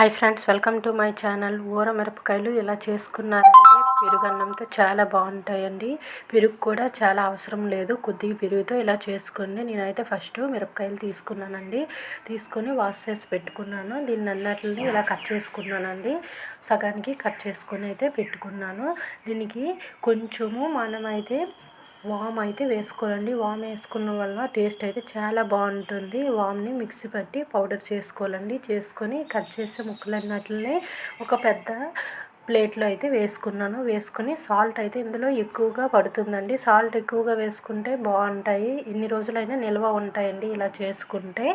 Hi friends, welcome to my channel. ఊర మిరపకాయలు ఇలా చేసుకున్నారంటే పెరుగన్నంతో చాలా బాగుంటాయండి. పెరుగు కూడా చాలా అవసరం లేదు, కొద్దిగా పెరుగుతో ఇలా చేసుకొని నేనైతే ఫస్ట్ మిరపకాయలు తీసుకున్నానండి. తీసుకొని వాష్ చేసి పెట్టుకున్నాను. దీన్ని అన్నిటిని ఇలా కట్ చేసుకున్నానండి. సగానికి కట్ చేసుకొని అయితే పెట్టుకున్నాను. దీనికి కొంచెము మనమైతే వామ్ అయితే వేసుకోవాలండి. వామ్ వేసుకున్న వల్ల టేస్ట్ అయితే చాలా బాగుంటుంది. వామ్ని మిక్సీ పట్టి పౌడర్ చేసుకోవాలండి. చేసుకొని కట్ చేసే ముక్కలన్నిటిని ఒక పెద్ద ప్లేట్లో అయితే వేసుకున్నాను. వేసుకొని సాల్ట్ అయితే ఇందులో ఎక్కువగా పడుతుందండి. సాల్ట్ ఎక్కువగా వేసుకుంటే బాగుంటాయి, ఎన్ని రోజులైనా నిల్వ ఉంటాయండి ఇలా చేసుకుంటే.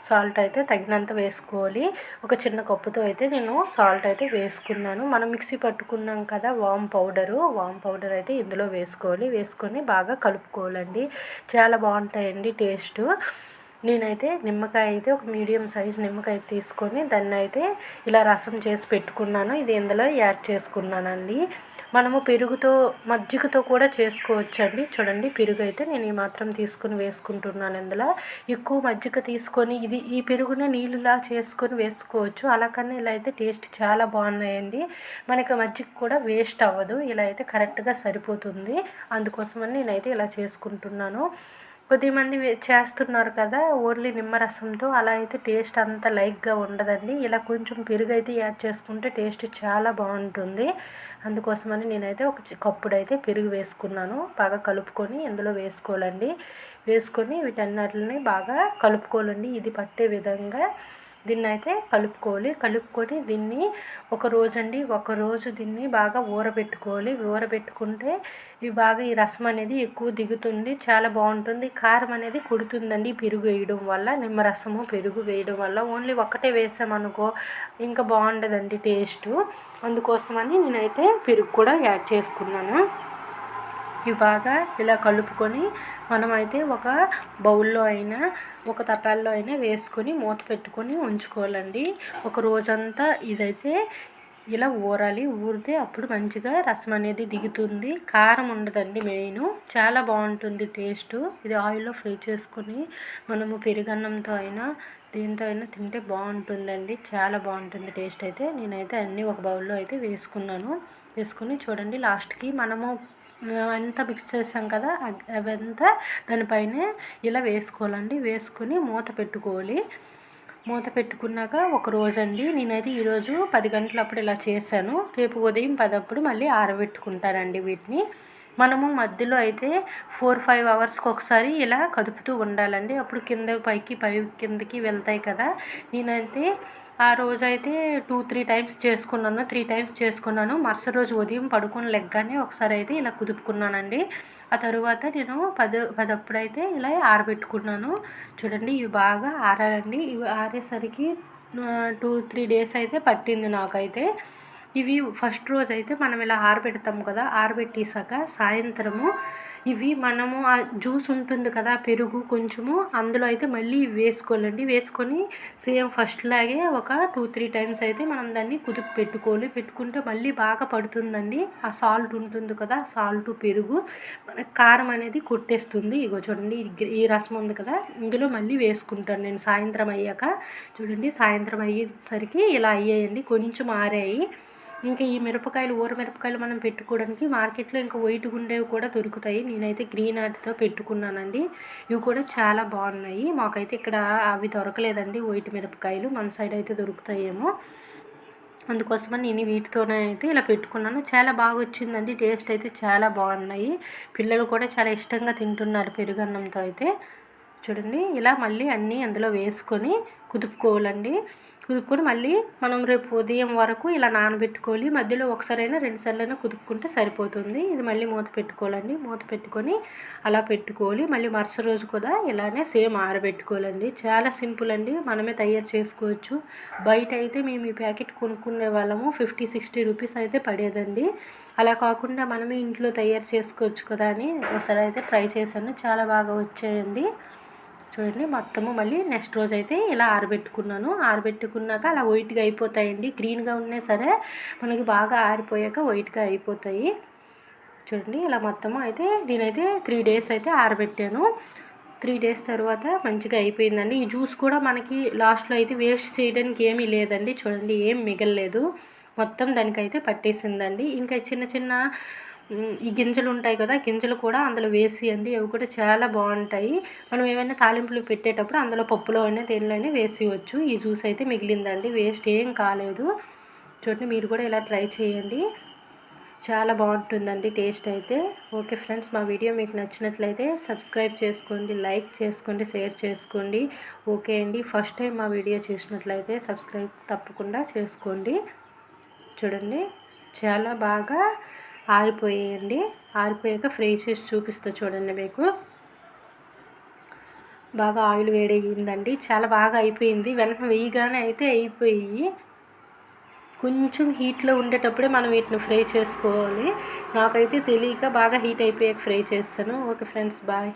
సాల్ట్ అయితే తగినంత వేసుకోవాలి. ఒక చిన్న కప్పుతో అయితే నేను సాల్ట్ అయితే వేసుకున్నాను. మనం మిక్సీ పట్టుకున్నాం కదా వామ్ పౌడర్ అయితే ఇందులో వేసుకోవాలి. వేసుకొని బాగా కలుపుకోవాలండి. చాలా బాగుంటాయండి టేస్ట్. నేనైతే నిమ్మకాయ అయితే ఒక మీడియం సైజ్ నిమ్మకాయ తీసుకొని దాన్ని అయితే ఇలా రసం చేసి పెట్టుకున్నాను. ఇది ఇందులో యాడ్ చేసుకున్నానండి. మనము పెరుగుతో మజ్జిగతో కూడా చేసుకోవచ్చండి. చూడండి, పెరుగు అయితే నేను ఈ మాత్రం తీసుకుని వేసుకుంటున్నాను. ఇందులో ఎక్కువ మజ్జిగ తీసుకొని ఈ పెరుగునే నీళ్ళులా చేసుకొని వేసుకోవచ్చు. అలా కన్నా ఇలా అయితే టేస్ట్ చాలా బాగున్నాయండి. మనకి మజ్జిగ కూడా వేస్ట్ అవ్వదు. ఇలా అయితే కరెక్ట్గా సరిపోతుంది. అందుకోసమని నేనైతే ఇలా చేసుకుంటున్నాను. కొద్దిమంది చేస్తున్నారు కదా ఓన్లీ నిమ్మరసంతో, అలా అయితే టేస్ట్ అంత లైక్గా ఉండదండి. ఇలా కొంచెం పెరుగు అయితే యాడ్ చేసుకుంటే టేస్ట్ చాలా బాగుంటుంది. అందుకోసమని నేనైతే ఒక కప్పుడైతే పెరుగు వేసుకున్నాను. బాగా కలుపుకొని ఇందులో వేసుకోవాలండి. వేసుకొని వీటన్నిటిని బాగా కలుపుకోవాలండి. ఇది పట్టే విధంగా దీన్ని అయితే కలుపుకొని దీన్ని ఒకరోజు దీన్ని బాగా ఊరబెట్టుకోవాలి. ఊరబెట్టుకుంటే ఇవి బాగా ఈ రసం అనేది ఎక్కువ దిగుతుంది, చాలా బాగుంటుంది. కారం అనేది కుడుతుందండి పెరుగు వేయడం వల్ల. నిమ్మరసము పెరుగు వేయడం వల్ల. ఓన్లీ ఒక్కటే వేసామనుకో ఇంకా బాగుండదండి టేస్ట్. అందుకోసమని నేనైతే పెరుగు కూడా యాడ్ చేసుకున్నాను. ఇవి బాగా ఇలా కలుపుకొని మనమైతే ఒక బౌల్లో అయినా ఒక తపాల్లో అయినా వేసుకొని మూత పెట్టుకొని ఉంచుకోవాలండి. ఒక రోజంతా ఇదైతే ఇలా ఊరాలి. ఊరితే అప్పుడు మంచిగా రసం అనేది దిగుతుంది. కారం ఉండదండి మెయిన్. చాలా బాగుంటుంది టేస్ట్. ఇది ఆయిల్లో ఫ్రై చేసుకొని మనము పెరుగన్నంతో అయినా దీంతో అయినా తింటే బాగుంటుందండి. చాలా బాగుంటుంది టేస్ట్ అయితే. నేనైతే అన్నీ ఒక బౌల్లో అయితే వేసుకున్నాను. వేసుకొని చూడండి, లాస్ట్కి మనము అంతా మిక్స్ చేసాం కదా అవంతా దానిపైన ఇలా వేసుకోవాలండి. వేసుకొని మూత పెట్టుకోవాలి. మూత పెట్టుకున్నాక ఒక రోజండి నేనైతే ఈరోజు 10 గంటలప్పుడు ఇలా చేశాను. రేపు ఉదయం 10 అప్పుడు మళ్ళీ ఆరబెట్టుకుంటానండి వీటిని. మనము మధ్యలో అయితే 4-5 అవర్స్కి ఒకసారి ఇలా కదుపుతూ ఉండాలండి. అప్పుడు కింద పైకి కిందకి వెళ్తాయి కదా. నేనైతే ఆ రోజైతే 2-3 టైమ్స్ చేసుకున్నాను. 3 టైమ్స్ చేసుకున్నాను. మరుసటి రోజు ఉదయం పడుకొని లెగ్గానే ఒకసారి అయితే ఇలా కుదుపుకున్నానండి. ఆ తరువాత నేను 10 అప్పుడైతే ఇలా ఆరబెట్టుకున్నాను. చూడండి, ఇవి బాగా ఆరాలండి. ఇవి ఆరేసరికి 2-3 డేస్ అయితే పట్టింది నాకైతే. ఇవి ఫస్ట్ రోజు అయితే మనం ఇలా ఆరబెడతాము కదా. ఆరబెట్టేసాక సాయంత్రము ఇవి మనము ఆ జ్యూస్ ఉంటుంది కదా పెరుగు కొంచెము, అందులో అయితే మళ్ళీ వేసుకోవాలండి. వేసుకొని సేమ్ ఫస్ట్ లాగే ఒక 2-3 టైమ్స్ అయితే మనం దాన్ని పెట్టుకోవాలి. పెట్టుకుంటే మళ్ళీ బాగా పడుతుందండి. ఆ సాల్ట్ ఉంటుంది కదా, సాల్ట్ పెరుగు మనకి కారం అనేది కొట్టేస్తుంది. ఇగో చూడండి, ఈ రసం ఉంది కదా ఇందులో మళ్ళీ వేసుకుంటాను నేను సాయంత్రం అయ్యాక. చూడండి, సాయంత్రం అయ్యేసరికి ఇలా అయ్యాయండి, కొంచెం ఆరాయి. ఇంకా ఈ ఊర మిరపకాయలు మనం పెట్టుకోవడానికి మార్కెట్లో ఇంకా వైట్ గుండేవి కూడా దొరుకుతాయి. నేనైతే గ్రీన్ ఆర్ట్తో పెట్టుకున్నానండి. ఇవి కూడా చాలా బాగున్నాయి. మాకైతే ఇక్కడ అవి దొరకలేదండి వైట్ మిరపకాయలు. మన సైడ్ అయితే దొరుకుతాయేమో, అందుకోసమని నేను వీటితోనే అయితే ఇలా పెట్టుకున్నాను. చాలా బాగా వచ్చిందండి. టేస్ట్ అయితే చాలా బాగున్నాయి. పిల్లలు కూడా చాలా ఇష్టంగా తింటున్నారు పెరుగన్నంతో అయితే. చూడండి, ఇలా మళ్ళీ అన్నీ అందులో వేసుకొని కుదుపుకోవాలండి. కుదుపుకొని మళ్ళీ మనం రేపు ఉదయం వరకు ఇలా నానబెట్టుకోవాలి. మధ్యలో ఒకసారైనా 2 సార్లైనా కుదుపుకుంటే సరిపోతుంది. ఇది మళ్ళీ మూత పెట్టుకోవాలండి. మూత పెట్టుకొని అలా పెట్టుకోవాలి. మళ్ళీ మరుసటి రోజు కూడా ఇలానే సేమ్ ఆరబెట్టుకోవాలండి. చాలా సింపుల్ అండి, మనమే తయారు చేసుకోవచ్చు. బయట అయితే మేము ఈ ప్యాకెట్ కొనుక్కునే వాళ్ళము 50-60 రూపీస్ అయితే పడేదండి. అలా కాకుండా మనమే ఇంట్లో తయారు చేసుకోవచ్చు కదా అని ఒకసారి అయితే ట్రై చేశాను. చాలా బాగా వచ్చాయండి. చూడండి, మొత్తము మళ్ళీ నెక్స్ట్ రోజు అయితే ఇలా ఆరబెట్టుకున్నాను. ఆరబెట్టుకున్నాక అలా వైట్గా అయిపోతాయండి. గ్రీన్గా ఉన్నా సరే మనకి బాగా ఆరిపోయాక వైట్గా అయిపోతాయి. చూడండి, ఇలా మొత్తము అయితే నేనైతే 3 డేస్ అయితే ఆరబెట్టాను. 3 డేస్ తర్వాత మంచిగా అయిపోయిందండి. ఈ జ్యూస్ కూడా మనకి లాస్ట్‌లో అయితే వేస్ట్ చేయడానికి ఏమీ లేదండి. చూడండి ఏం మిగలలేదు. మొత్తం దానికైతే పట్టేసిందండి. ఇంకా చిన్న చిన్న ఈ గింజలు ఉంటాయి కదా, గింజలు కూడా అందులో వేసియండి. అవి కూడా చాలా బాగుంటాయి. మనం ఏమైనా తాలింపులు పెట్టేటప్పుడు అందులో పప్పులో అయినా దేనిలో అయినా వేసేయచ్చు. ఈ జ్యూస్ అయితే మిగిలిందండి, వేస్ట్ ఏం కాలేదు. చూడండి మీరు కూడా ఇలా ట్రై చేయండి, చాలా బాగుంటుందండి టేస్ట్ అయితే. ఓకే ఫ్రెండ్స్, మా వీడియో మీకు నచ్చినట్లయితే సబ్స్క్రైబ్ చేసుకోండి, లైక్ చేసుకోండి, షేర్ చేసుకోండి. ఓకే అండి, ఫస్ట్ టైం మా వీడియో చూసినట్లయితే సబ్స్క్రైబ్ తప్పకుండా చేసుకోండి. చూడండి చాలా బాగా ఆరిపోయాయండి. ఆరిపోయాక ఫ్రై చేసి చూపిస్తా చూడండి. మీకు బాగా ఆయిల్ వేడయ్యిందండి, చాలా బాగా అయిపోయింది. వెంటనే వేయగానే అయితే అయిపోయి కొంచెం హీట్లో ఉండేటప్పుడే మనం వీటిని ఫ్రై చేసుకోవాలి. నాకైతే తెలియక బాగా హీట్ అయిపోయాక ఫ్రై చేస్తాను. Okay friends, bye.